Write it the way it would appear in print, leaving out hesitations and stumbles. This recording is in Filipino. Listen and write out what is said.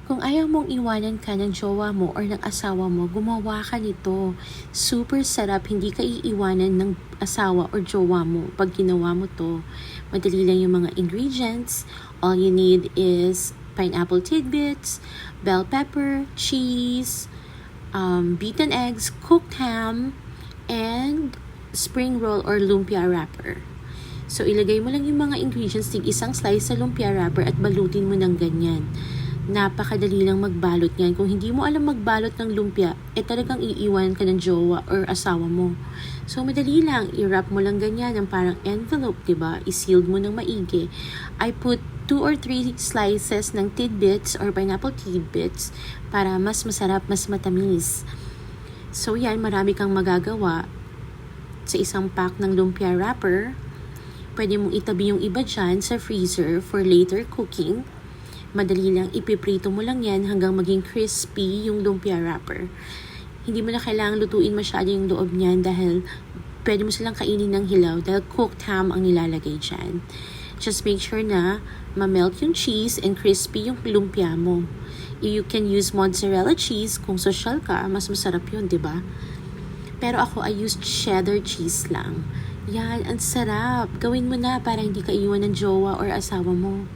Kung ayaw mong iwanan ka ng jowa mo or ng asawa mo, gumawa ka nito. Super sarap, hindi ka iiwanan ng asawa or jowa mo pag ginawa mo to. Madali lang yung mga ingredients. All you need is pineapple tidbits, bell pepper, cheese, beaten eggs, cooked ham, and spring roll or lumpia wrapper. So, ilagay mo lang yung mga ingredients, isang slice sa lumpia wrapper at balutin mo ng ganyan. Napakadali lang magbalot yan. Kung hindi mo alam magbalot ng lumpia, talagang iiwan ka ng jowa or asawa mo. So, madali lang. I-wrap mo lang ganyan ng parang envelope, diba? I-sealed mo ng maigi. I put 2 or 3 slices ng tidbits or pineapple tidbits para mas masarap, mas matamis. So, yan. Marami kang magagawa sa isang pack ng lumpia wrapper. Pwede mong itabi yung iba dyan sa freezer for later cooking. Madali lang, ipiprito mo lang yan hanggang maging crispy yung lumpia wrapper. Hindi mo na kailangan lutuin masyado yung loob niyan dahil pwede mo silang kainin ng hilaw dahil cooked ham ang nilalagay dyan. Just make sure na ma-melt yung cheese and crispy yung lumpia mo. You can use mozzarella cheese kung social ka, mas masarap yun, diba? Pero ako, I used cheddar cheese lang. Yan, ang sarap. Gawin mo na para hindi ka iwan ng jowa or asawa mo.